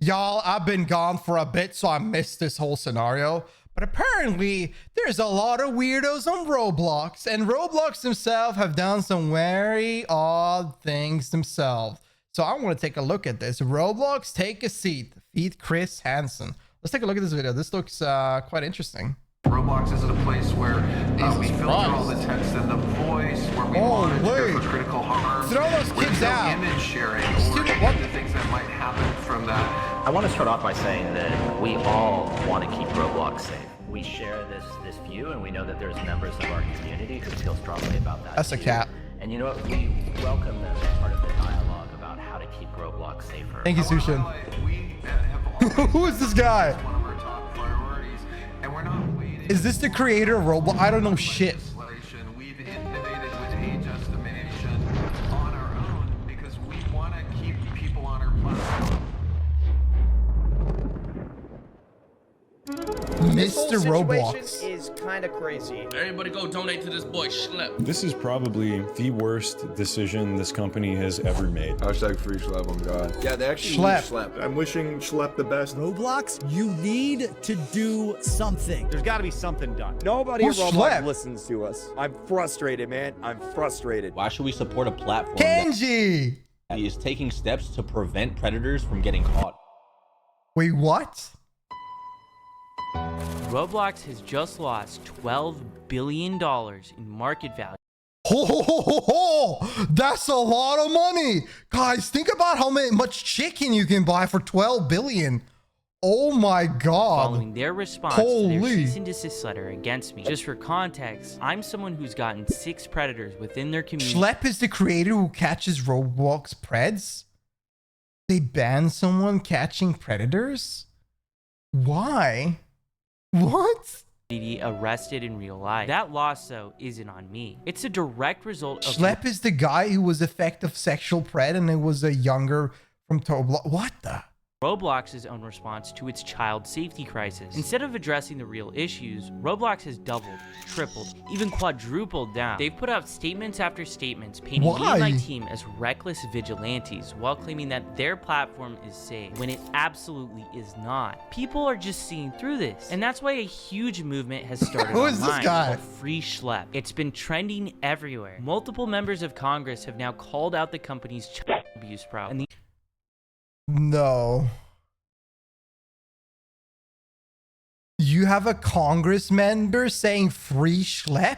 Y'all, I've been gone for a bit, so I missed this whole scenario. But apparently, there's a lot of weirdos on Roblox, and Roblox themselves have done some very odd things themselves. So I want to take a look at this. Roblox, take a seat. Feed Chris Hansen. Let's take a look at this video. This looks quite interesting. Roblox isn't a place where we filter all the text and the voice, where we monitor for critical harm. Throw those kids out. Image sharing or any the things that might happen from that. I want to start off by saying that we all want to keep Roblox safe. We share this view, and we know that there's members of our community who feel strongly about that. That's a cat. And you know what? We welcome them as part of the dialogue about how to keep Roblox safer. Thank you, Sushin. Who is this guy? One of our top priorities, and we're not waiting. Is this the creator of Roblox? I don't know shit. We've innovated with age estimation on our own because we want to keep people on our platform. Mr. Roblox is kind of crazy. Everybody go donate to this boy Schlep. This is probably the worst decision this company has ever made. Hashtag free Schlep on God. Yeah, they actually Schlep. I'm wishing Schlep the best. Roblox, you need to do something. There's got to be something done. Nobody Who's at Roblox Schlep? listens to us. I'm frustrated, man. I'm frustrated. Why should we support a platform Kenji. that is taking steps to prevent predators from getting caught? Wait, what? Roblox has just lost $12 billion in market value. That's a lot of money. Guys, think about how much chicken you can buy for 12 billion. Oh my God. Following their response to their cease and desist letter against me. Just for context, I'm someone who's gotten 6 predators within their community. Schlep is the creator who catches Roblox preds? They banned someone catching predators? Why? What? Arrested in real life. That loss, though, isn't on me. It's a direct result of... Schlep is the guy who was effective sexual pred, and it was a younger from Roblox. What the? Roblox's own response to its child safety crisis. Instead of addressing the real issues, Roblox has doubled, tripled, even quadrupled down. They've put out statements after statements painting me and my team as reckless vigilantes while claiming that their platform is safe, when it absolutely is not. People are just seeing through this, and that's why a huge movement has started Who is this guy? called Free Schlep. It's been trending everywhere. Multiple members of Congress have now called out the company's child abuse problem. No. You have a Congress member saying free Schlep?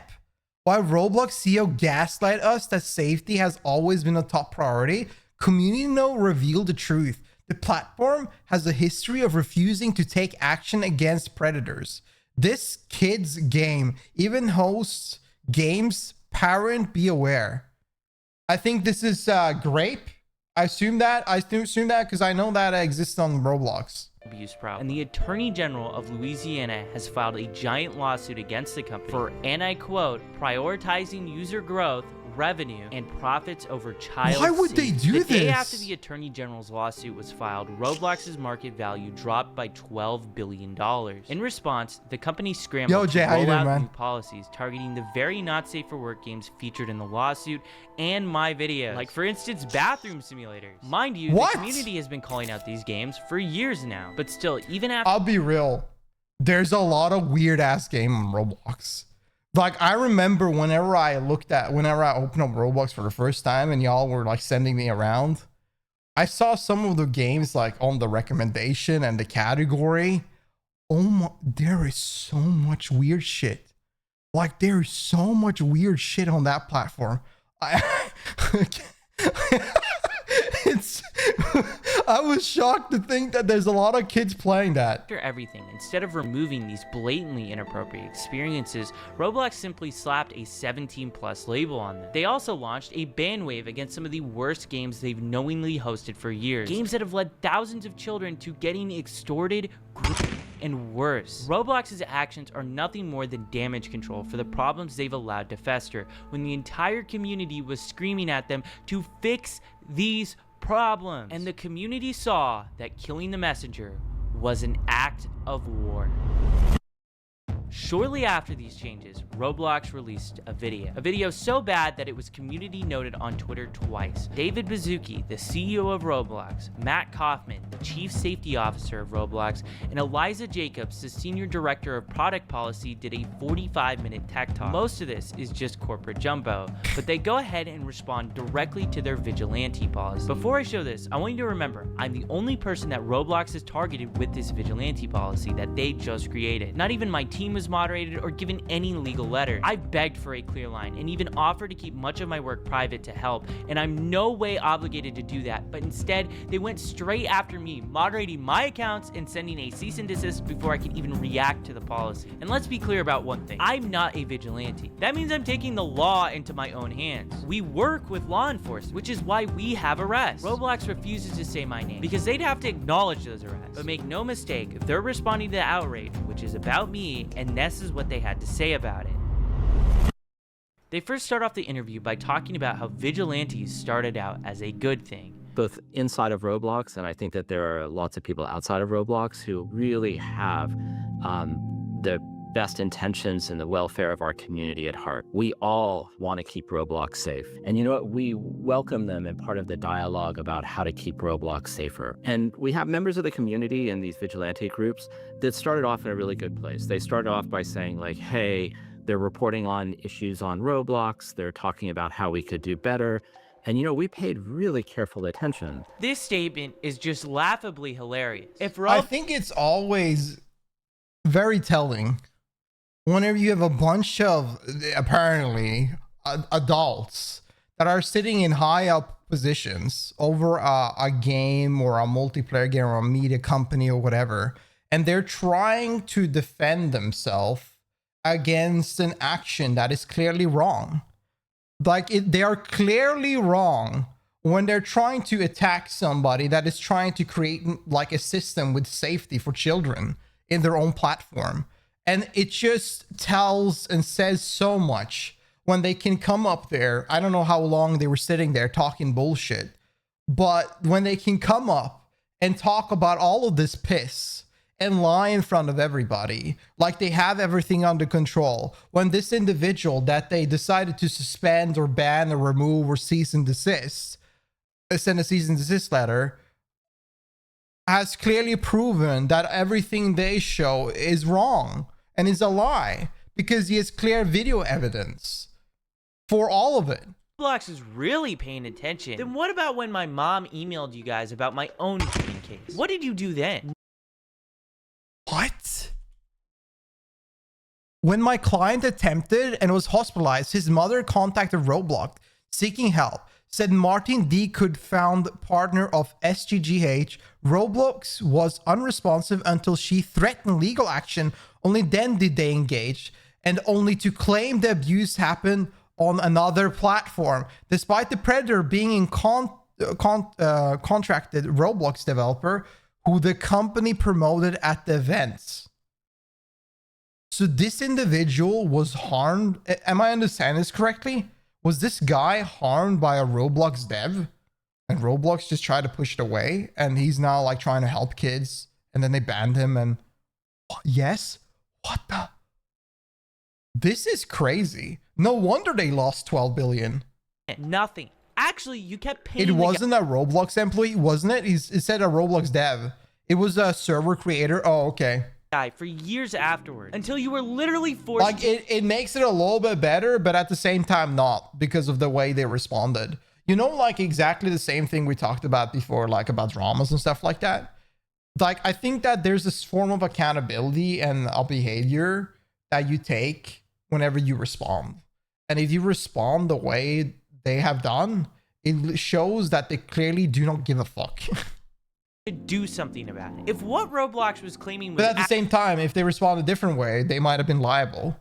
While Roblox CEO gaslight us that safety has always been a top priority, community note revealed the truth. The platform has a history of refusing to take action against predators. This kid's game even hosts games. Parent, be aware. I think this is Grape. I assume that because I know that exists on Roblox. Abuse problem. And the Attorney General of Louisiana has filed a giant lawsuit against the company for, and I quote, prioritizing user growth, revenue, and profits over child safety. Why would they do this? The day after the Attorney General's lawsuit was filed, Roblox's market value dropped by $12 billion. In response, the company scrambled to roll out new policies targeting the very not safe for work games featured in the lawsuit and my videos. Like, for instance, bathroom simulators. Mind you, the community has been calling out these games for years now. But still, even after... I'll be real. There's a lot of weird-ass game on Roblox. Like, I remember whenever I opened up Roblox for the first time and y'all were like sending me around, I saw some of the games like on the recommendation and the category. Oh my, there is so much weird shit. Like, there is so much weird shit on that platform. I was shocked to think that there's a lot of kids playing that. After everything, instead of removing these blatantly inappropriate experiences, Roblox simply slapped a 17+ label on them. They also launched a ban wave against some of the worst games they've knowingly hosted for years. Games that have led thousands of children to getting extorted, and worse. Roblox's actions are nothing more than damage control for the problems they've allowed to fester, when the entire community was screaming at them to fix these problems. And the community saw that killing the messenger was an act of war. Shortly after these changes, Roblox released a video so bad that it was community noted on Twitter twice. David Baszucki, the CEO of Roblox, Matt Kaufman, the Chief Safety Officer of Roblox, and Eliza Jacobs, the Senior Director of Product Policy, did a 45-minute tech talk. Most of this is just corporate jumbo, but they go ahead and respond directly to their vigilante policy. Before I show this, I want you to remember, I'm the only person that Roblox has targeted with this vigilante policy that they just created. Not even my team was moderated or given any legal letter. I begged for a clear line and even offered to keep much of my work private to help, and I'm no way obligated to do that, but instead they went straight after me, moderating my accounts and sending a cease and desist before I could even react to the policy. And let's be clear about one thing, I'm not a vigilante. That means I'm taking the law into my own hands. We work with law enforcement, which is why we have arrests. Roblox refuses to say my name because they'd have to acknowledge those arrests. But make no mistake, if they're responding to the outrage, which is about me, and this is what they had to say about it. They first start off the interview by talking about how vigilantes started out as a good thing. Both inside of Roblox, and I think that there are lots of people outside of Roblox who really have the best intentions and the welfare of our community at heart. We all want to keep Roblox safe. And you know what? We welcome them in part of the dialogue about how to keep Roblox safer. And we have members of the community in these vigilante groups that started off in a really good place. They started off by saying like, hey, they're reporting on issues on Roblox. They're talking about how we could do better. And you know, we paid really careful attention. This statement is just laughably hilarious. I think it's always very telling whenever you have a bunch of apparently adults that are sitting in high up positions over a game or a multiplayer game or a media company or whatever, and they're trying to defend themselves against an action that is clearly wrong. They are clearly wrong when they're trying to attack somebody that is trying to create like a system with safety for children in their own platform. And it just tells and says so much when they can come up there. I don't know how long they were sitting there talking bullshit, but when they can come up and talk about all of this piss and lie in front of everybody like they have everything under control, when this individual that they decided to suspend or ban or remove or cease and desist, send a cease and desist letter, has clearly proven that everything they show is wrong and is a lie because he has clear video evidence for all of it. Roblox is really paying attention. Then what about when my mom emailed you guys about my own cheating case? What did you do then? What? When my client attempted and was hospitalized, his mother contacted Roblox seeking help. Said Martin D. could found partner of SGGH. Roblox was unresponsive until she threatened legal action. Only then did they engage, and only to claim the abuse happened on another platform. Despite the predator being in contracted Roblox developer who the company promoted at the events. So this individual was harmed. Am I understanding this correctly? Was this guy harmed by a Roblox dev and Roblox just tried to push it away and he's now like trying to help kids and then they banned him and yes? What the? This is crazy. No wonder they lost 12 billion. Nothing. Actually, you kept paying. It wasn't a Roblox employee, wasn't it? It said a Roblox dev. It was a server creator. Oh, okay. Guy for years afterward until you were literally forced. Like it makes it a little bit better, but at the same time not, because of the way they responded. You know, like exactly the same thing we talked about before, like about dramas and stuff like that. Like I think that there's this form of accountability and a behavior that you take whenever you respond. And if you respond the way they have done, it shows that they clearly do not give a fuck. To do something about it. If what Roblox was claiming was, but at the same time, if they respond a different way, they might have been liable.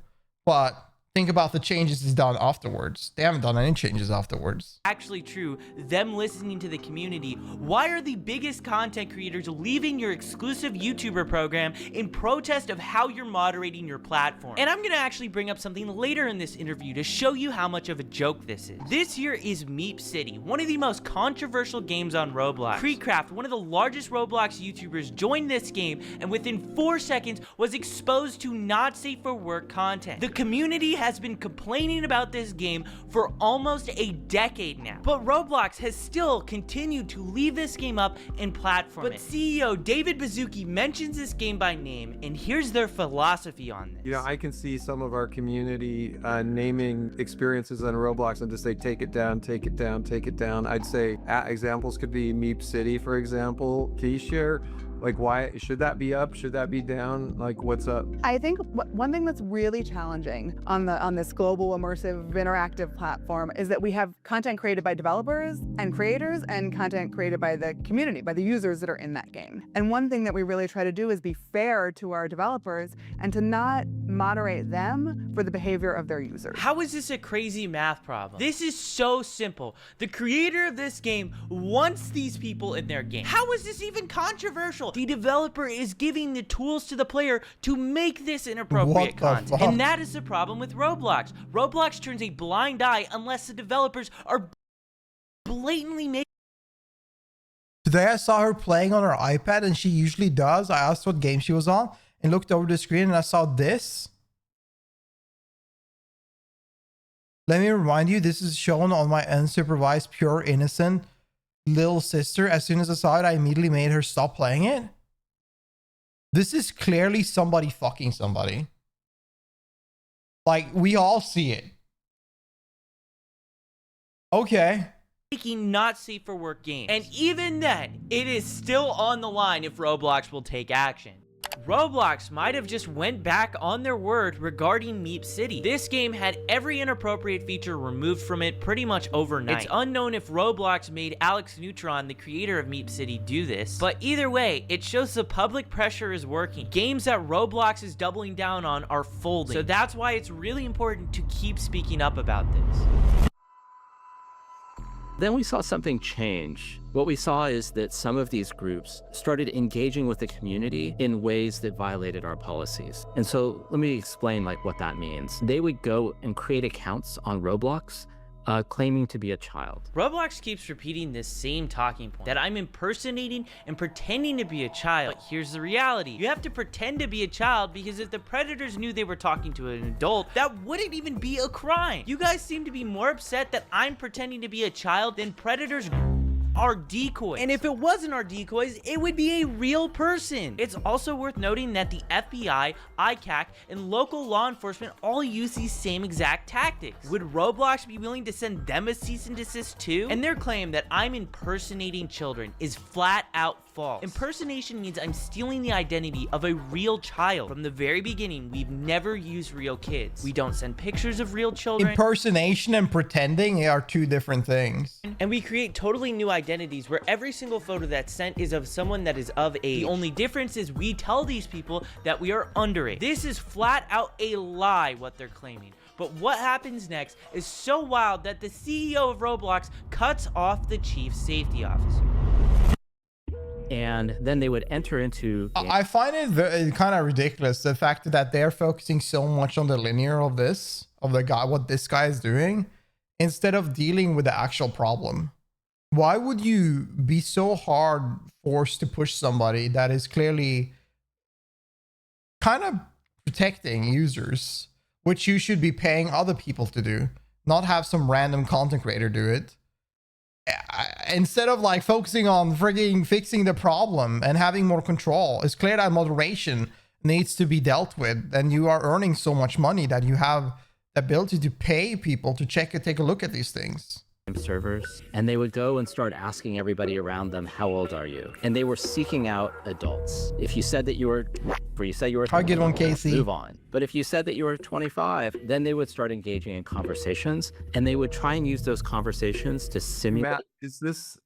But think about the changes he's done afterwards. They haven't done any changes afterwards. Actually true, them listening to the community. Why are the biggest content creators leaving your exclusive YouTuber program in protest of how you're moderating your platform? And I'm gonna actually bring up something later in this interview to show you how much of a joke this is. This here is Meep City, one of the most controversial games on Roblox. Creecraft, one of the largest Roblox YouTubers, joined this game and within 4 seconds was exposed to not safe for work content. The community has been complaining about this game for almost a decade now, but Roblox has still continued to leave this game up and platform it. But CEO David Baszucki mentions this game by name, and here's their philosophy on this. You know, I can see some of our community naming experiences on Roblox and just say, take it down, take it down, take it down. I'd say examples could be Meep City, for example. Keyshare. Like, why should that be up? Should that be down? Like, what's up? I think one thing that's really challenging on this global immersive interactive platform is that we have content created by developers and creators and content created by the community, by the users that are in that game. And one thing that we really try to do is be fair to our developers and to not moderate them for the behavior of their users. How is this a crazy math problem? This is so simple. The creator of this game wants these people in their game. How is this even controversial? The developer is giving the tools to the player to make this inappropriate content. And that is the problem with Roblox. Roblox turns a blind eye unless the developers are blatantly making. Today I saw her playing on her iPad, and she usually does. I asked what game she was on and looked over the screen and I saw this. Let me remind you, this is shown on my unsupervised, pure, innocent little sister. As soon as I saw it, I immediately made her stop playing it. This is clearly somebody fucking somebody. Like, we all see it. Okay. Making not safe for work games. And even then, it is still on the line if Roblox will take action. Roblox might have just went back on their word regarding Meep City. This game had every inappropriate feature removed from it pretty much overnight. It's unknown if Roblox made Alex Neutron, the creator of Meep City, do this, but either way, it shows the public pressure is working. Games that Roblox is doubling down on are folding, so that's why it's really important to keep speaking up about this. Then we saw something change. What we saw is that some of these groups started engaging with the community in ways that violated our policies. And so let me explain what that means. They would go and create accounts on Roblox claiming to be a child. Roblox keeps repeating this same talking point, that I'm impersonating and pretending to be a child. But here's the reality. You have to pretend to be a child because if the predators knew they were talking to an adult, that wouldn't even be a crime. You guys seem to be more upset that I'm pretending to be a child than predators are decoys. And if it wasn't our decoys, it would be a real person. It's also worth noting that the FBI, ICAC, and local law enforcement all use these same exact tactics. Would Roblox be willing to send them a cease and desist too? And their claim that I'm impersonating children is flat out false. Impersonation means I'm stealing the identity of a real child. From the very beginning, we've never used real kids. We don't send pictures of real children. Impersonation and pretending are two different things. And we create totally new identities where every single photo that's sent is of someone that is of age. The only difference is we tell these people that we are underage. This is flat out a lie, what they're claiming. But what happens next is so wild that the CEO of Roblox cuts off the chief safety officer. And then they would enter into... I find it kind of ridiculous, the fact that they're focusing so much on the linear of this, of the guy, what this guy is doing, instead of dealing with the actual problem. Why would you be so hard forced to push somebody that is clearly kind of protecting users, which you should be paying other people to do, not have some random content creator do it? Instead of focusing on frigging fixing the problem and having more control, it's clear that moderation needs to be dealt with. And you are earning so much money that you have the ability to pay people to take a look at these things. Servers, and they would go and start asking everybody around them, how old are you? And they were seeking out adults. If you said that you were, I'll get one, Casey. Move on. But if you said that you were 25, then they would start engaging in conversations, and they would try and use those conversations to simulate. Matt, is this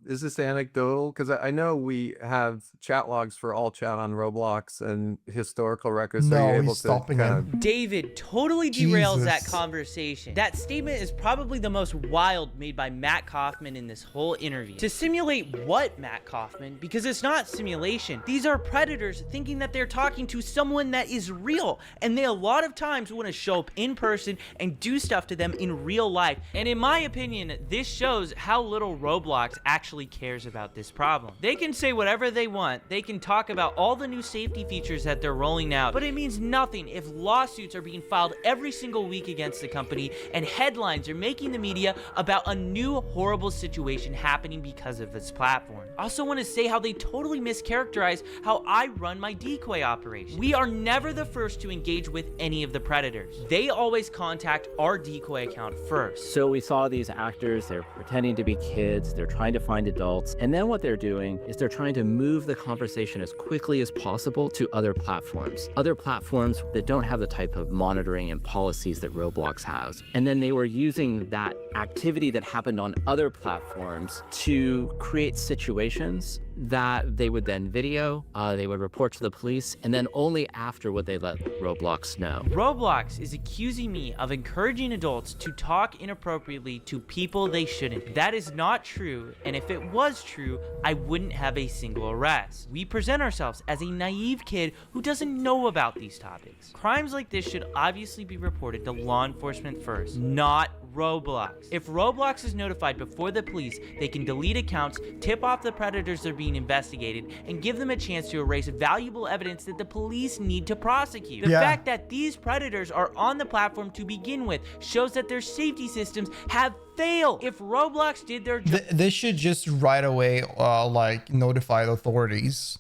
Is this anecdotal? Because I know we have chat logs for all chat on Roblox and historical records. So No, you're able he's to stopping kind him. David totally derails that Jesus. conversation. That statement is probably the most wild made by Matt Kaufman in this whole interview. To simulate what, Matt Kaufman? Because it's not simulation. These are predators thinking that they're talking to someone that is real, and they a lot of times want to show up in person and do stuff to them in real life. And in my opinion, this shows how little Roblox actually cares about this problem. They can say whatever they want. They can talk about all the new safety features that they're rolling out, but it means nothing if lawsuits are being filed every single week against the company and headlines are making the media about a new horrible situation happening because of this platform. I also want to say how they totally mischaracterize how I run my decoy operation. We are never the first to engage with any of the predators. They always contact our decoy account first. So we saw these actors, they're pretending to be kids, they're trying to find adults, and then what they're doing is they're trying to move the conversation as quickly as possible to other platforms that don't have the type of monitoring and policies that Roblox has. And then they were using that activity that happened on other platforms to create situations that they would then video, they would report to the police, and then only after would they let Roblox know. Roblox is accusing me of encouraging adults to talk inappropriately to people they shouldn't. That is not true, and if it was true, I wouldn't have a single arrest. We present ourselves as a naive kid who doesn't know about these topics. Crimes like this should obviously be reported to law enforcement first, not Roblox. If Roblox is notified before the police, they can delete accounts, tip off the predators they're being investigated, and give them a chance to erase valuable evidence that the police need to prosecute. The fact that these predators are on the platform to begin with shows that their safety systems have failed. If Roblox did their job, They should just right away like notify the authorities.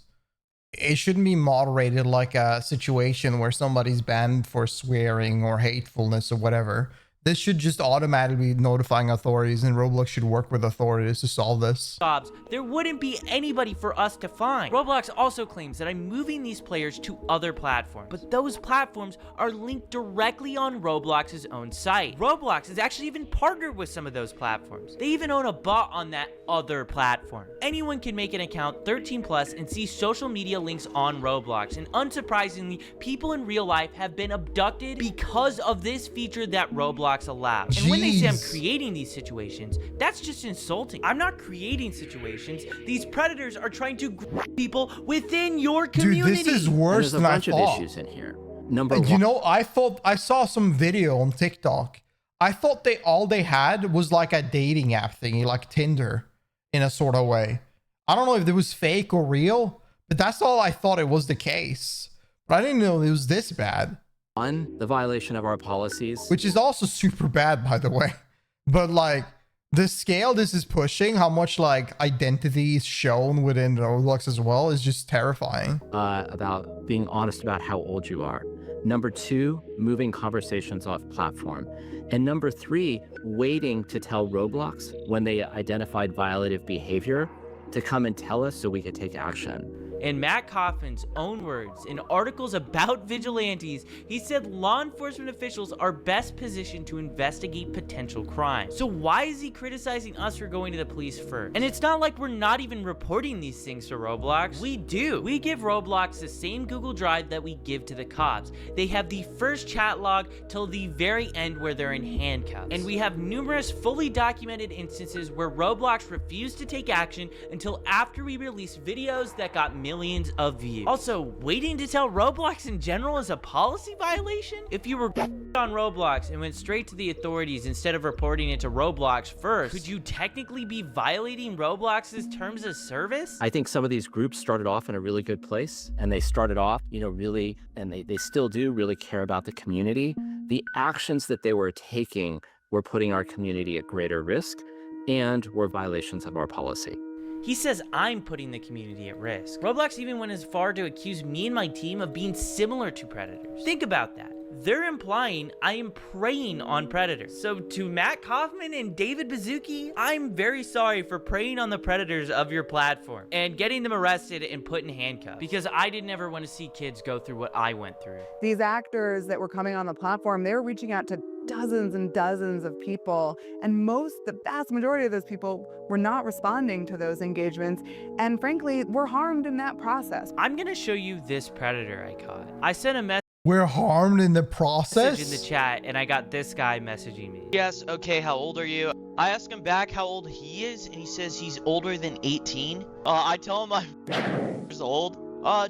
It shouldn't be moderated like a situation where somebody's banned for swearing or hatefulness or whatever. This should just automatically be notifying authorities, and Roblox should work with authorities to solve this. there wouldn't be anybody for us to find. Roblox also claims that I'm moving these players to other platforms, but those platforms are linked directly on Roblox's own site. Roblox has actually even partnered with some of those platforms. They even own a bot on that other platform. Anyone can make an account 13+ and see social media links on Roblox, and unsurprisingly, people in real life have been abducted because of this feature that Roblox allows. And when they say I'm creating these situations, that's just insulting. I'm not creating situations. These predators are trying to grab people within your community. Dude, this is worse than I thought. There's a bunch of issues in here. Number one. You know, I saw some video on TikTok. I thought all they had was like a dating app thingy, like Tinder in a sort of way. I don't know if it was fake or real, but that's all I thought it was the case. But I didn't know it was this bad. One, the violation of our policies. Which is also super bad, by the way. But like, the scale this is pushing, how much like identity is shown within Roblox as well, is just terrifying. About being honest about how old you are. Number two, moving conversations off platform. And number three, waiting to tell Roblox when they identified violative behavior to come and tell us so we could take action. In Matt Kaufman's own words, in articles about vigilantes, he said law enforcement officials are best positioned to investigate potential crimes. So why is he criticizing us for going to the police first? And it's not like we're not even reporting these things to Roblox. We do. We give Roblox the same Google Drive that we give to the cops. They have the first chat log till the very end where they're in handcuffs. And we have numerous fully documented instances where Roblox refused to take action until after we released videos that got millions of views. Also, waiting to tell Roblox in general is a policy violation? If you were on Roblox and went straight to the authorities instead of reporting it to Roblox first, could you technically be violating Roblox's terms of service? I think some of these groups started off in a really good place, and they started off, really, and they still do really care about the community. The actions that they were taking were putting our community at greater risk and were violations of our policy. He says I'm putting the community at risk. Roblox even went as far to accuse me and my team of being similar to predators. Think about that. They're implying I am preying on predators. So to Matt Kaufman and David Baszucki, I'm very sorry for preying on the predators of your platform and getting them arrested and put in handcuffs, because I didn't ever want to see kids go through what I went through. These actors that were coming on the platform, they were reaching out to dozens and dozens of people, and the vast majority of those people were not responding to those engagements, and frankly, were harmed in that process. I'm gonna show you this predator I caught. I sent a message. We're harmed in the process? In the chat, and I got this guy messaging me. Yes, okay, how old are you? I asked him back how old he is, and he says he's older than 18. I tell him I'm years old.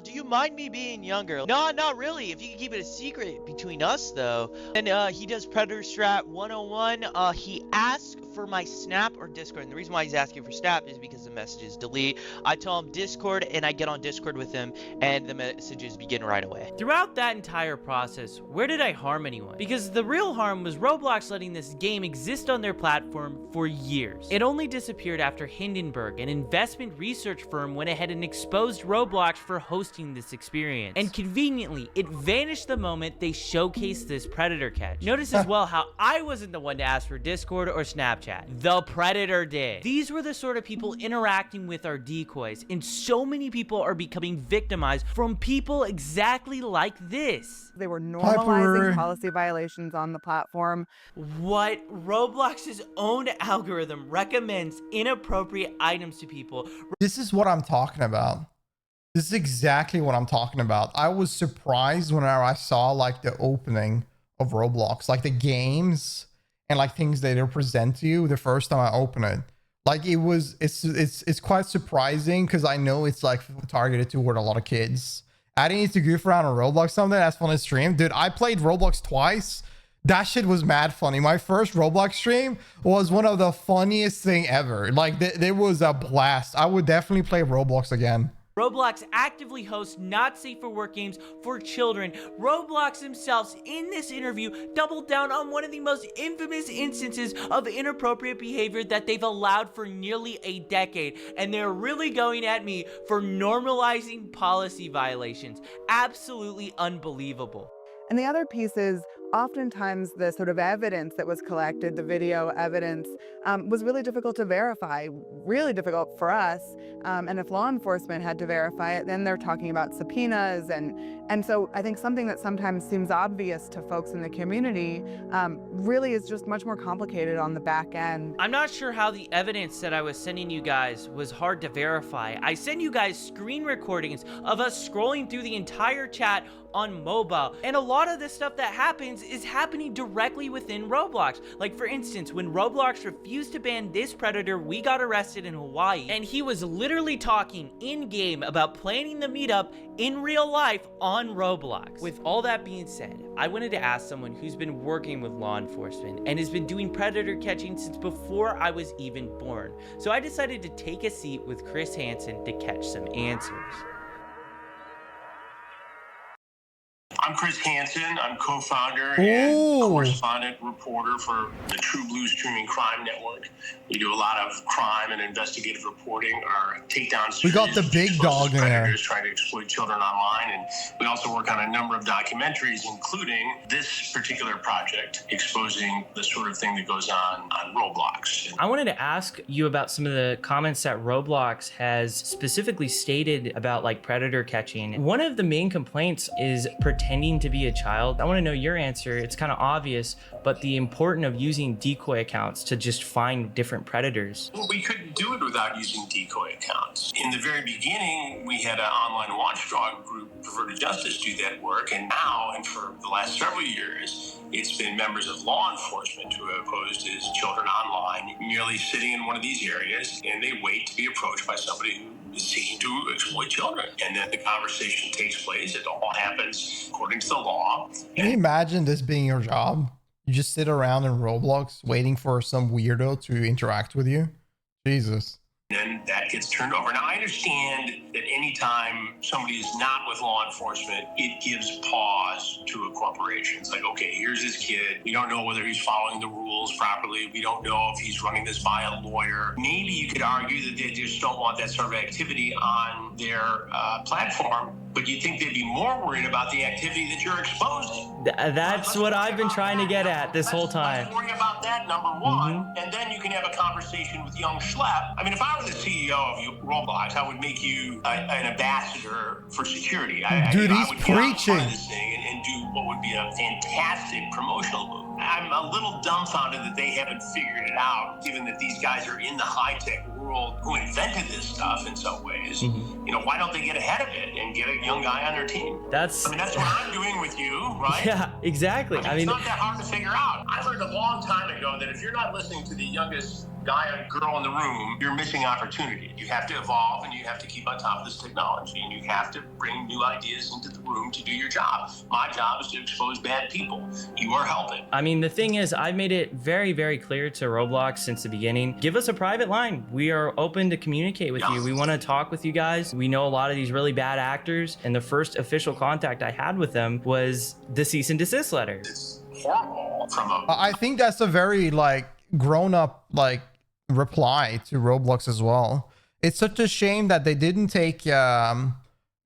Do you mind me being younger? No, not really. If you can keep it a secret between us, though. And he does Predator Strat 101. He asked for my Snap or Discord. And the reason why he's asking for Snap is because the messages delete. I tell him Discord, and I get on Discord with him, and the messages begin right away. Throughout that entire process, where did I harm anyone? Because the real harm was Roblox letting this game exist on their platform for years. It only disappeared after Hindenburg, an investment research firm, went ahead and exposed Roblox for hosting this experience. And conveniently, it vanished the moment they showcased this predator catch. Notice as well how I wasn't the one to ask for Discord or Snapchat. The predator did. These were the sort of people interacting with our decoys, and so many people are becoming victimized from people exactly like this. They were normalizing policy violations on the platform. What? Roblox's own algorithm recommends inappropriate items to people. This is what I'm talking about. This is exactly what I'm talking about. I was surprised whenever I saw like the opening of Roblox, like the games and like things that they present to you the first time I open it. Like it's quite surprising because I know it's like targeted toward a lot of kids. Adding it to goof around on Roblox someday, that's fun to stream. Dude, I played Roblox twice. That shit was mad funny. My first Roblox stream was one of the funniest thing ever. Like there was a blast. I would definitely play Roblox again. Roblox actively hosts not safe for work games for children. Roblox themselves in this interview doubled down on one of the most infamous instances of inappropriate behavior that they've allowed for nearly a decade. And they're really going at me for normalizing policy violations. Absolutely unbelievable. And the other piece is oftentimes the sort of evidence that was collected, the video evidence, was really difficult to verify, really difficult for us. And if law enforcement had to verify it, then they're talking about subpoenas. And so I think something that sometimes seems obvious to folks in the community really is just much more complicated on the back end. I'm not sure how the evidence that I was sending you guys was hard to verify. I sent you guys screen recordings of us scrolling through the entire chat on mobile. And a lot of the stuff that happens is happening directly within Roblox. Like for instance, when Roblox refused to ban this predator, we got arrested in Hawaii, and he was literally talking in-game about planning the meetup in real life on Roblox. With all that being said, I wanted to ask someone who's been working with law enforcement and has been doing predator catching since before I was even born. So I decided to take a seat with Chris Hansen to catch some answers. I'm Chris Hansen. I'm co-founder and correspondent reporter for the True Blue Streaming Crime Network. We do a lot of crime and investigative reporting. Our takedown series, we got the big dog in there, trying to exploit children online, and we also work on a number of documentaries, including this particular project exposing the sort of thing that goes on Roblox. I wanted to ask you about some of the comments that Roblox has specifically stated about like predator catching. One of the main complaints is pretending to be a child. I want to know your answer. It's kind of obvious, but the importance of using decoy accounts to just find different predators. Well, we couldn't do it without using decoy accounts. In the very beginning, we had an online watchdog group, Perverted Justice, do that work, and now, and for the last several years, it's been members of law enforcement who have posed as children online, merely sitting in one of these areas, and they wait to be approached by somebody who is seeking to exploit children. And then the conversation takes place. It all happens according to the law. Can you imagine this being your job? You just sit around in Roblox waiting for some weirdo to interact with you? Jesus. And that gets turned over. Now, I understand that anytime somebody is not with law enforcement, it gives pause to a corporation. It's like, okay, here's this kid. We don't know whether he's following the rules properly. We don't know if he's running this by a lawyer. Maybe you could argue that they just don't want that sort of activity on their platform, but you think they'd be more worried about the activity that you're exposing. That's what I've been trying to get at this whole time. Let's worry about that, number one, and then you can have a conversation with young Schlep. I mean, if I were the CEO of Roblox, I would make you an ambassador for security. Dude, he's I would preaching. get out in front of this thing and do what would be a fantastic promotional move. I'm a little dumbfounded that they haven't figured it out, given that these guys are in the high-tech world who invented this stuff in some ways. You know, why don't they get ahead of it and get a young guy on their team? That's what I'm doing with you, right? Yeah, exactly. I mean, it's not that hard to figure out. I learned a long time ago that if you're not listening to the youngest guy or girl in the room, you're missing opportunity. You have to evolve and you have to keep on top of this technology and you have to bring new ideas into the room to do your job. My job is to expose bad people. You are helping. I mean, the thing is, I've made it very, very clear to Roblox since the beginning. Give us a private line. We are open to communicate with you. We want to talk with you guys. We know a lot of these really bad actors, and the first official contact I had with them was the cease and desist letter. It's horrible from a... I think that's a very like grown-up like reply to Roblox as well. It's such a shame that they didn't take the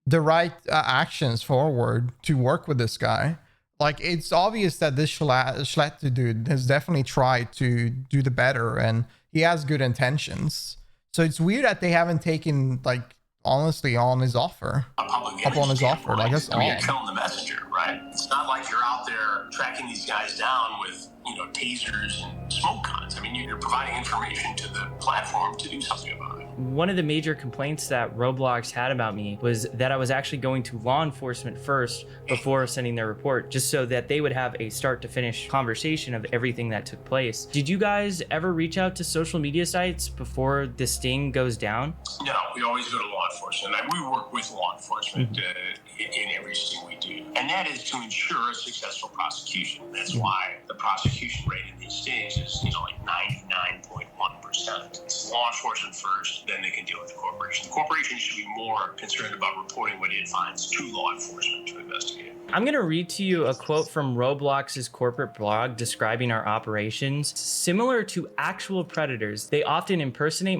right actions forward to work with this guy. Like, it's obvious that this Schlep dude has definitely tried to do the better and he has good intentions. So it's weird that they haven't taken, like, honestly, on his offer. Up on his offer. Like, that's You're odd. killing the messenger, right? It's not like you're out there tracking these guys down with, you know, tasers and smoke guns. I mean, you're providing information to the platform to do something about it. One of the major complaints that Roblox had about me was that I was actually going to law enforcement first before sending their report, just so that they would have a start to finish conversation of everything that took place. Did you guys ever reach out to social media sites before the sting goes down? No, we always go to law enforcement. We work with law enforcement in everything we do. And that is to ensure a successful prosecution. That's why the prosecution rate in these states is, you know, like 99.1%. It's law enforcement first, then they can deal with the corporation. The corporation should be more concerned about reporting what it finds to law enforcement to investigate. I'm going to read to you a quote from Roblox's corporate blog describing our operations. Similar to actual predators, they often impersonate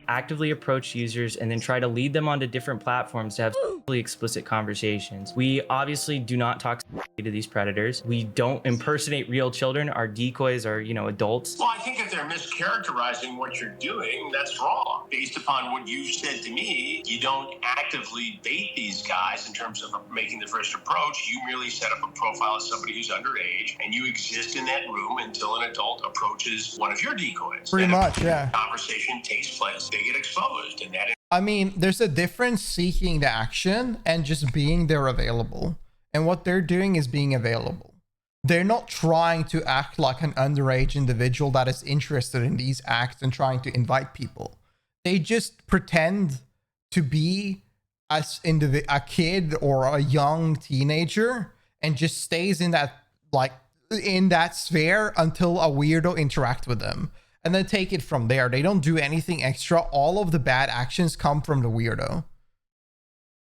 actively approach users and then try to lead them onto different platforms to have explicit conversations. We obviously do not talk to these predators. We don't impersonate real children. Our decoys are, you know, adults. Well, I think if they're mischaracterizing what you're doing, that's wrong. Based upon what you said to me, you don't actively bait these guys in terms of making the first approach. You merely set up a profile as somebody who's underage, and you exist in that room until an adult approaches one of your decoys. Pretty much, yeah. Conversation takes place. They get exposed, and that. I mean, there's a difference seeking the action and just being there available. And what they're doing is being available. They're not trying to act like an underage individual that is interested in these acts and trying to invite people. They just pretend to be a kid or a young teenager and just stays in that, like, in that sphere until a weirdo interacts with them. And then take it from there. They don't do anything extra. All of the bad actions come from the weirdo.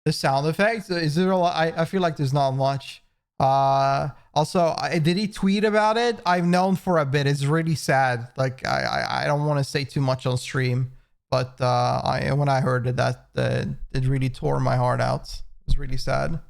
The sound effects, is there a lot? I feel like there's not much. Also, did he tweet about it? I've known for a bit. It's really sad. Like, I don't want to say too much on stream, but when I heard it, it really tore my heart out. It was really sad.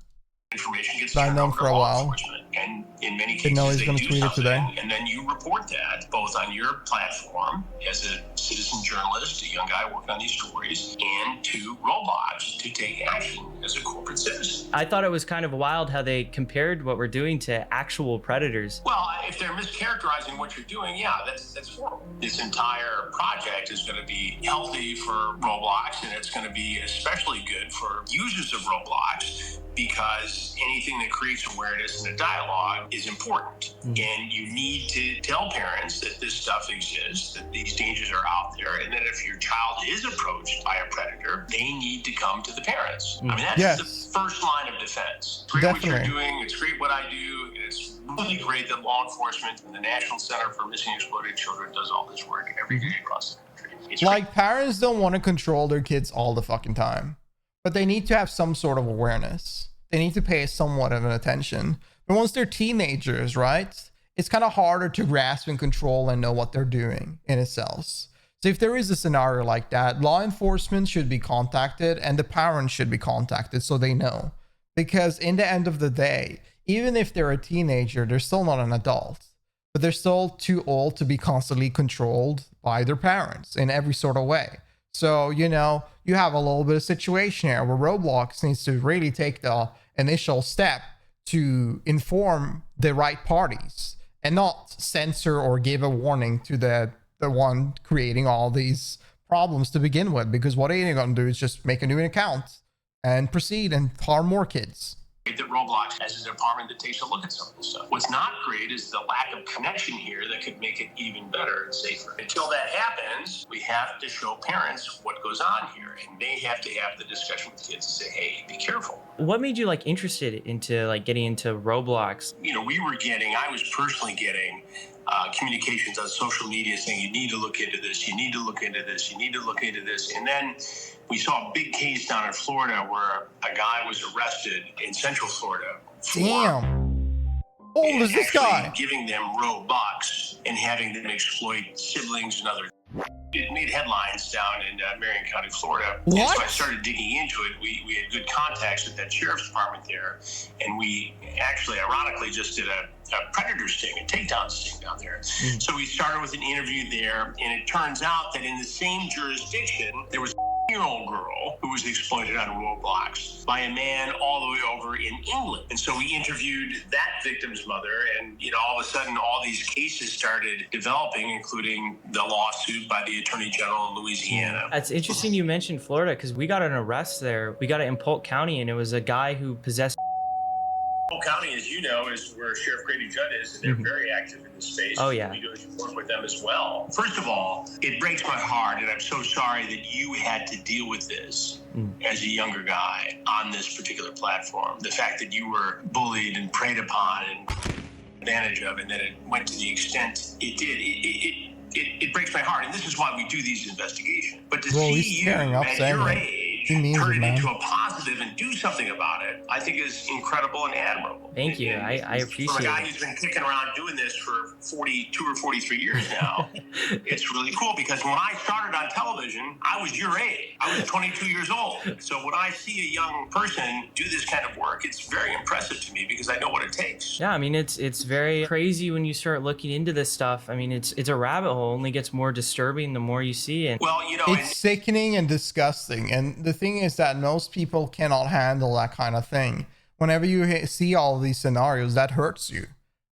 Information gets I've turned known over for to a law while. enforcement. And in many Didn't know cases, he they was do gonna tweet it something, today. and then you report that both on your platform as a citizen journalist, a young guy working on these stories, and to Roblox to take action as a corporate citizen. I thought it was kind of wild how they compared what we're doing to actual predators. Well, if they're mischaracterizing what you're doing, yeah, that's horrible. This entire project is going to be healthy for Roblox, and it's going to be especially good for users of Roblox, because anything that creates awareness and a dialogue is important. And you need to tell parents that this stuff exists, that these dangers are out there, and that if your child is approached by a predator, they need to come to the parents. I mean, that's the first line of defense. It's great what you're doing. It's great what I do. It's really great that law enforcement and the National Center for Missing and Exploited Children does all this work every day across the country. It's Like, parents don't want to control their kids all the fucking time, but they need to have some sort of awareness. They need to pay somewhat of an attention. But once they're teenagers, right, it's kind of harder to grasp and control and know what they're doing in itself. So if there is a scenario like that, law enforcement should be contacted and the parents should be contacted so they know. Because in the end of the day, even if they're a teenager, they're still not an adult. But they're still too old to be constantly controlled by their parents in every sort of way. So, you know, you have a little bit of situation here where Roblox needs to really take the initial step to inform the right parties and not censor or give a warning to the one creating all these problems to begin with, because what they're going to do is just make a new account and proceed and harm more kids. That Roblox has a department that takes a look at some of this stuff. What's not great is the lack of connection here that could make it even better and safer. Until that happens, we have to show parents what goes on here, and they have to have the discussion with kids and say, hey, be careful. What made you like interested into like getting into Roblox? You know, I was personally getting communications on social media saying, you need to look into this, you need to look into this, you need to look into this. And then we saw a big case down in Florida where a guy was arrested in Central Florida. Damn. Oh, is this guy giving them Robux and having them exploit siblings and other. It made headlines down in Marion County, Florida. What? And so I started digging into it. We had good contacts with that sheriff's department there, and we actually, ironically, just did a predator sting, a takedown sting down there. So we started with an interview there, and it turns out that in the same jurisdiction, there was a year-old girl who was exploited on Roblox by a man all the way over in England. And so we interviewed that victim's mother, and all of a sudden all these cases started developing, including the lawsuit by the Attorney General in Louisiana. It's interesting you mentioned Florida, because we got an arrest there. We got it in Polk County, and it was a guy who possessed. Polk County, as you know, is where Sheriff Grady Judd is, and they're very active in this space. Oh, yeah. We do work with them as well. First of all, it breaks my heart, and I'm so sorry that you had to deal with this as a younger guy on this particular platform. The fact that you were bullied and preyed upon and advantage of, and that it went to the extent it did, it breaks my heart. And this is why we do these investigations. But to see you at your age turn it into a positive and do something about it, I think is incredible and admirable. Thank you. I appreciate it. From a guy who's been kicking around doing this for 42 or 43 years now, it's really cool, because when I started on television, I was your age. I was 22 years old. So when I see a young person do this kind of work, it's very impressive to me, because I know what it takes. Yeah, I mean, it's very crazy when you start looking into this stuff. I mean, it's a rabbit hole. Only gets more disturbing the more you see it. Well, it's sickening and disgusting. And the thing is that most people cannot handle that kind of thing. Whenever you see all of these scenarios, that hurts you.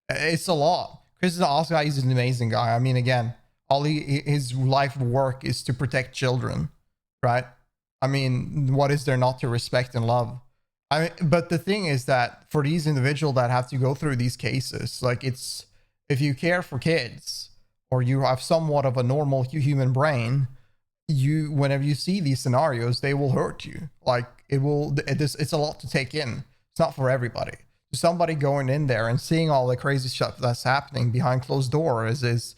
It's a lot. Chris is also he's an amazing guy. I mean, again, his life work is to protect children, right? I mean, what is there not to respect and love? But the thing is that for these individuals that have to go through these cases, like, it's, if you care for kids or you have somewhat of a normal human brain, whenever you see these scenarios, they will hurt you. Like, it's a lot to take in. It's not for everybody. Somebody going in there and seeing all the crazy stuff that's happening behind closed doors it's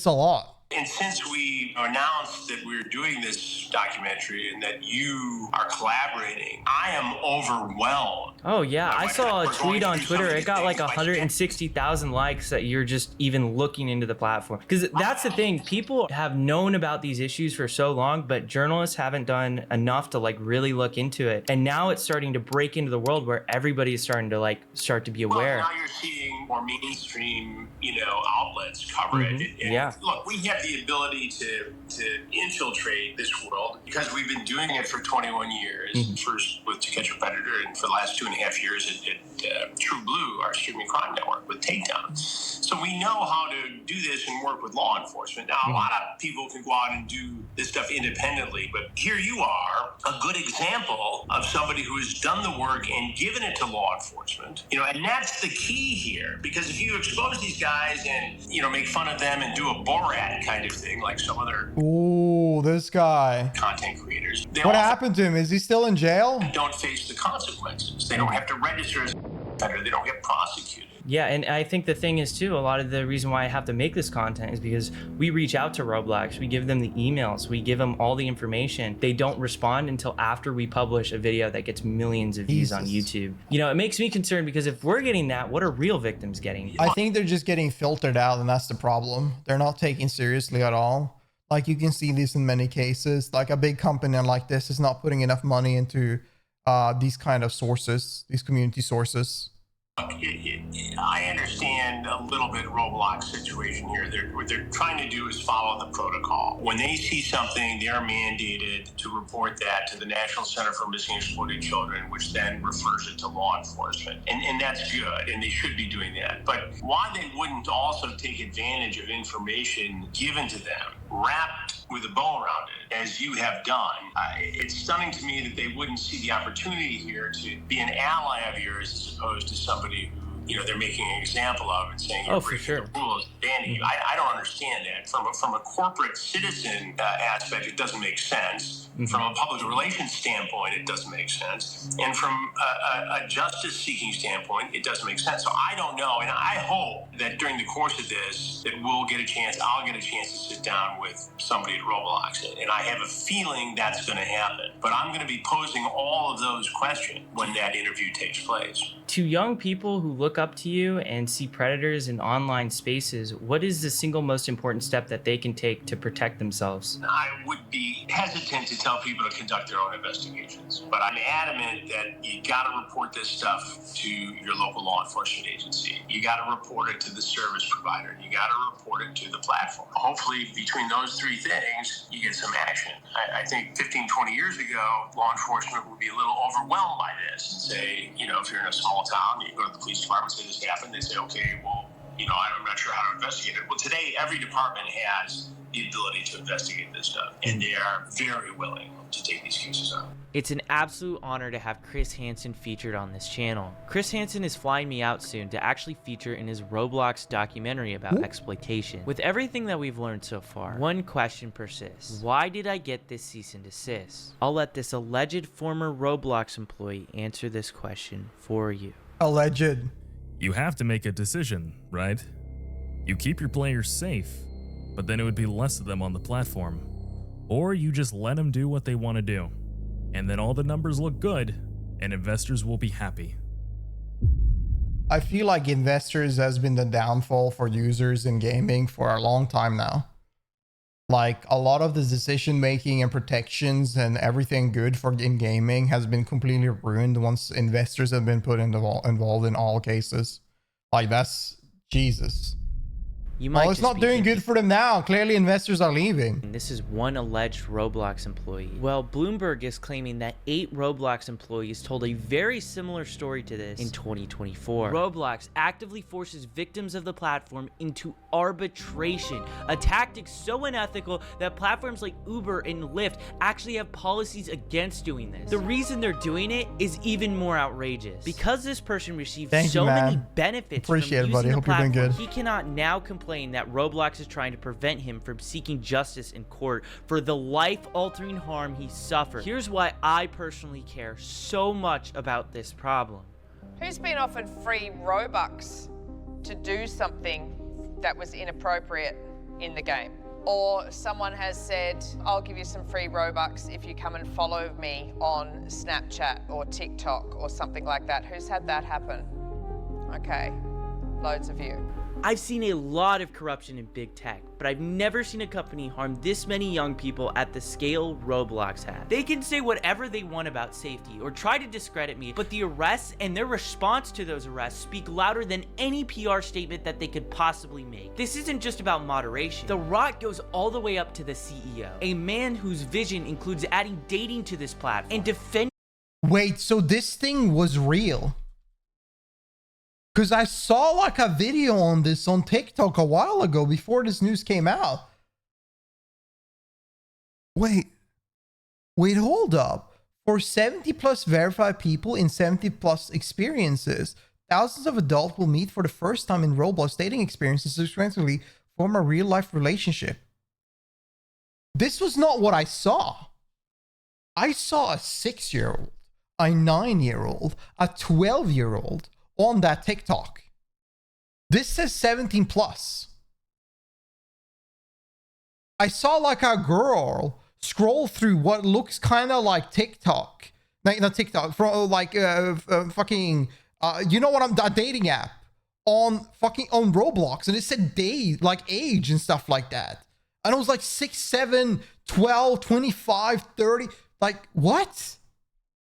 a lot. And since we announced that we're doing this documentary and that you are collaborating, I am overwhelmed. Oh, yeah. I saw a tweet on Twitter. It got like 160,000 likes that you're just even looking into the platform. Because that's the thing. People have known about these issues for so long, but journalists haven't done enough to like really look into it. And now it's starting to break into the world where everybody is starting to start to be aware. Well, now you're seeing more mainstream, outlets cover it. And yeah. Look, we have the ability to infiltrate this world because we've been doing it for 21 years. First with To Catch a Predator, and for the last 2.5 years at True Blue, our streaming crime network, with Takedown. So we know how to do this and work with law enforcement. Now, a lot of people can go out and do this stuff independently, but here you are, a good example of somebody who has done the work and given it to law enforcement. And that's the key here, because if you expose these guys and, make fun of them and do a Borat kind of thing, like some other this guy content creators. What happened to him? Is he still in jail? Don't face the consequences. They don't have to register as a offender. They don't get prosecuted. Yeah, and I think the thing is too, a lot of the reason why I have to make this content is because we reach out to Roblox, we give them the emails, we give them all the information. They don't respond until after we publish a video that gets millions of views on YouTube. It makes me concerned, because if we're getting that, what are real victims getting? I think they're just getting filtered out, and that's the problem. They're not taken seriously at all. Like, you can see this in many cases. Like, a big company like this is not putting enough money into these kind of sources, these community sources. I understand a little bit Roblox situation here. What they're trying to do is follow the protocol. When they see something, they're mandated to report that to the National Center for Missing and Exploited Children, which then refers it to law enforcement. And that's good, and they should be doing that. But why they wouldn't also take advantage of information given to them, wrapped with a bow around it, as you have done, it's stunning to me that they wouldn't see the opportunity here to be an ally of yours as opposed to somebody who, they're making an example of and saying, oh, for sure, the rules, banning you. I don't understand that. From a corporate citizen aspect, it doesn't make sense. From a public relations standpoint, it doesn't make sense. And from a justice-seeking standpoint, it doesn't make sense. So I don't know, and I hope that during the course of this, that I'll get a chance to sit down with somebody at Roblox. And I have a feeling that's going to happen. But I'm going to be posing all of those questions when that interview takes place. To young people who look up to you and see predators in online spaces, what is the single most important step that they can take to protect themselves? I would be hesitant to tell people to conduct their own investigations, but I'm adamant that you got to report this stuff to your local law enforcement agency. You got to report it to the service provider. You got to report it to the platform. Hopefully, between those three things, you get some action. I think 15, 20 years ago, law enforcement would be a little overwhelmed by this and say, if you're in a small town, you go to the police department, say this happened, they say, okay, well, I'm not sure how to investigate it. Well, today, every department has the ability to investigate this stuff, and they are very willing to take these cases on. It's an absolute honor to have Chris Hansen featured on this channel. Chris Hansen is flying me out soon to actually feature in his Roblox documentary about exploitation. With everything that we've learned so far, one question persists. Why did I get this cease and desist? I'll let this alleged former Roblox employee answer this question for you. Alleged. You have to make a decision, right? You keep your players safe, but then it would be less of them on the platform. Or you just let them do what they want to do, and then all the numbers look good, and investors will be happy. I feel like investors has been the downfall for users in gaming for a long time now. Like, a lot of the decision making and protections and everything good for in gaming has been completely ruined once investors have been put involved in all cases. Like, that's Jesus. Well, it's not doing good for them now. Clearly, investors are leaving. This is one alleged Roblox employee. Well, Bloomberg is claiming that 8 Roblox employees told a very similar story to this in 2024. Roblox actively forces victims of the platform into arbitration, a tactic so unethical that platforms like Uber and Lyft actually have policies against doing this. The reason they're doing it is even more outrageous. Because this person received many benefits from using the platform, he cannot now complain that Roblox is trying to prevent him from seeking justice in court for the life-altering harm he suffered. Here's why I personally care so much about this problem. Who's been offered free Robux to do something that was inappropriate in the game? Or someone has said, I'll give you some free Robux if you come and follow me on Snapchat or TikTok or something like that. Who's had that happen? Okay, loads of you. I've seen a lot of corruption in big tech, but I've never seen a company harm this many young people at the scale Roblox has. They can say whatever they want about safety or try to discredit me, but the arrests and their response to those arrests speak louder than any PR statement that they could possibly make. This isn't just about moderation. The rot goes all the way up to the CEO, a man whose vision includes adding dating to this platform and defending. Wait, so this thing was real? Because I saw like a video on this on TikTok a while ago before this news came out. Wait, hold up. For 70 plus verified people in 70 plus experiences, thousands of adults will meet for the first time in Roblox dating experiences to subsequently form a real life relationship. This was not what I saw. I saw a 6-year-old, a 9-year-old, a 12-year-old on that TikTok. This says 17 plus. I saw like a girl scroll through what looks kind of like TikTok. Not TikTok, from like fucking you know what, a dating app on Roblox, and it said like age and stuff like that. And it was like 6, 7, 12, 25, 30. Like, what?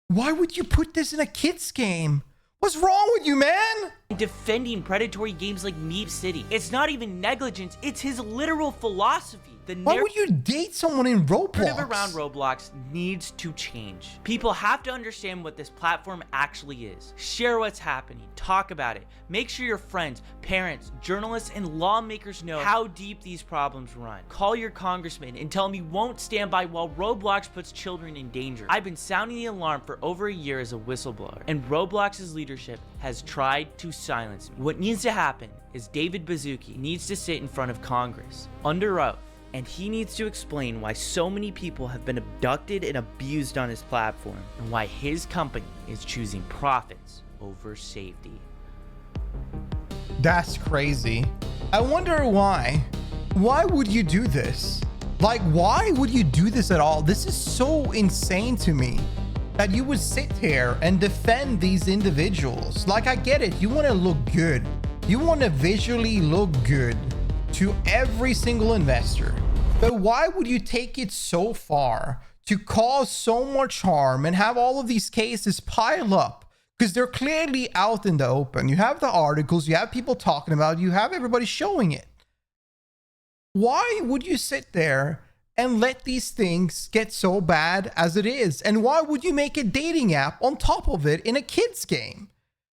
Why would you put this in a kid's game? What's wrong with you, man? defending predatory games like Meep City. It's not even negligence, it's his literal philosophy. Why would you date someone in Roblox? Narrative around Roblox needs to change. People have to understand what this platform actually is. Share what's happening, talk about it. Make sure your friends, parents, journalists, and lawmakers know how deep these problems run. Call your congressman and tell him he won't stand by while Roblox puts children in danger. I've been sounding the alarm for over a year as a whistleblower, and Roblox's leadership has tried to silence me. What needs to happen is David Baszucki needs to sit in front of Congress under oath, and he needs to explain why so many people have been abducted and abused on his platform, and why his company is choosing profits over safety. That's crazy. I wonder why. Why would you do this? Like, why would you do this at all? This is so insane to me that you would sit here and defend these individuals. Like, I get it. You want to look good. You want to visually look good to every single investor. But why would you take it so far to cause so much harm and have all of these cases pile up? Because they're clearly out in the open. You have the articles, you have people talking about it, you have everybody showing it. Why would you sit there and let these things get so bad as it is? And why would you make a dating app on top of it in a kid's game?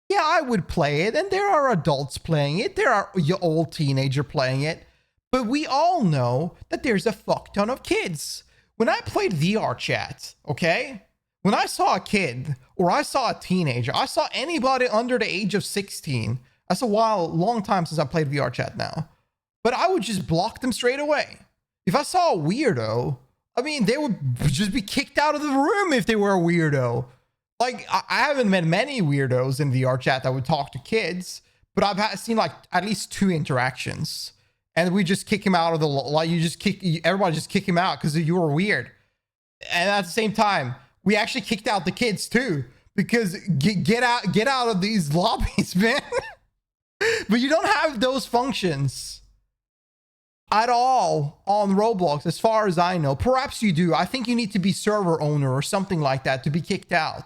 Yeah, I would play it, and there are adults playing it. There are your old teenager playing it. But we all know that there's a fuck ton of kids. When I played VR chat, okay? When I saw a kid or I saw a teenager, I saw anybody under the age of 16. That's a long time since I played VR chat now. But I would just block them straight away. If I saw a weirdo, I mean, they would just be kicked out of the room if they were a weirdo. Like, I haven't met many weirdos in VR chat that would talk to kids, but I've seen like at least 2 interactions. And we just kick him out of the, like, everybody just kick him out because you were weird. And at the same time, we actually kicked out the kids too, because get out of these lobbies, man. But you don't have those functions at all on Roblox, as far as I know. Perhaps you do. I think you need to be server owner or something like that to be kicked out.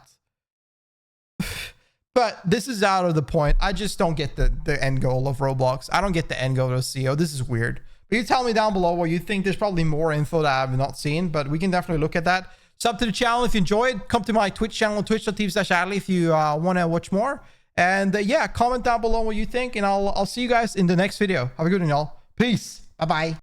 But this is out of the point. I just don't get the end goal of Roblox. I don't get the end goal of CEO. This is weird. But you tell me down below what you think. There's probably more info that I have not seen, but we can definitely look at that. Sub to the channel if you enjoyed. Come to my Twitch channel, twitch.tv/Adley, if you want to watch more. And yeah, comment down below what you think, and I'll see you guys in the next video. Have a good one, y'all. Peace. Bye-bye.